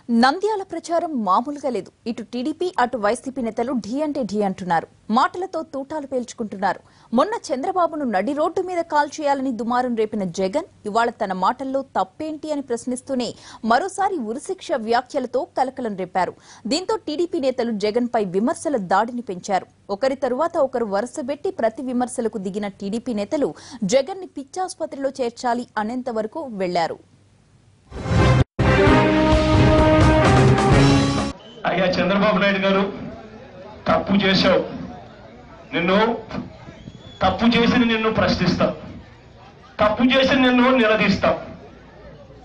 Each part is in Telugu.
నంద్యాల ప్రచారం మామూలుగా లేదు. ఇటు టీడీపీ అటు వైసీపీ నేతలు ఢీ అంటే ఢీ అంటున్నారు. మాటలతో తూటాలు పేల్చుకుంటున్నారు. మొన్న చంద్రబాబును నడి రోడ్డు మీద కాల్ చేయాలని దుమారం రేపిన జగన్ ఇవాళ తన మాటల్లో తప్పేంటి అని ప్రశ్నిస్తూనే మరోసారి ఉరిశిక్ష వ్యాఖ్యలతో కలకలం రేపారు. దీంతో టీడీపీ నేతలు జగన్ పై విమర్శల దాడిని పెంచారు. ఒకరి తరువాత ఒకరు వరుసబెట్టి ప్రతి విమర్శలకు దిగిన టీడీపీ నేతలు జగన్ ని పిచ్చాసుపత్రిలో చేర్చాలి అనేంత వరకు వెళ్లారు. అయ్యా చంద్రబాబు నాయుడు గారు, తప్పు చేశావు, తప్పు చేసి నిన్ను ప్రశ్నిస్తాం, తప్పు చేసి నిన్ను నిలదీస్తాం.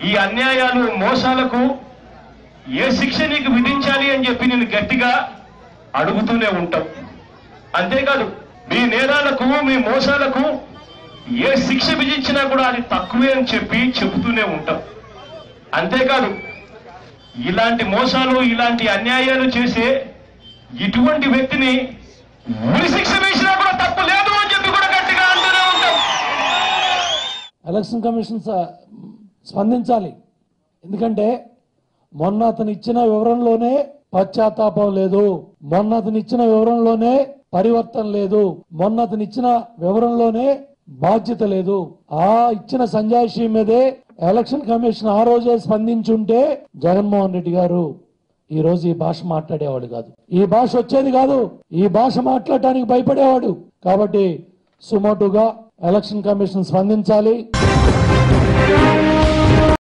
ఈ అన్యాయాలు మోసాలకు ఏ శిక్ష నీకు విధించాలి అని చెప్పి నేను గట్టిగా అడుగుతూనే ఉంటాం. అంతేకాదు మీ నేరాలకు మీ మోసాలకు ఏ శిక్ష విధించినా కూడా అది తక్కువే అని చెప్పి చెబుతూనే ఉంటాం. అంతేకాదు ఇలాంటి మోసాలు ఇలాంటి అన్యాయాలు చేసే ఇటువంటి వ్యక్తిని ఉరి శిక్ష వేసినా కూడా తప్పు లేదు అని చెప్పి కూడా గట్టిగా అంటూనే ఉంటాం. ఎలక్షన్ కమిషన్ స్పందించాలి. ఎందుకంటే మొన్న అతను ఇచ్చిన వివరంలోనే పశ్చాత్తాపం లేదు, మొన్న అతను ఇచ్చిన వివరంలోనే పరివర్తన లేదు, మొన్న అతను ఇచ్చిన వివరంలోనే బాధ్యత లేదు. ఆ ఇచ్చిన సంజాయిషి మీదే ఎలక్షన్ కమిషన్ ఆ రోజే స్పందించుంటే జగన్మోహన్ రెడ్డి గారు ఈ రోజు ఈ భాష మాట్లాడేవాడు కాదు, ఈ భాష వచ్చేది కాదు, ఈ భాష మాట్లాడటానికి భయపడేవాడు. కాబట్టి సుమోటుగా ఎలక్షన్ కమిషన్ స్పందించాలి.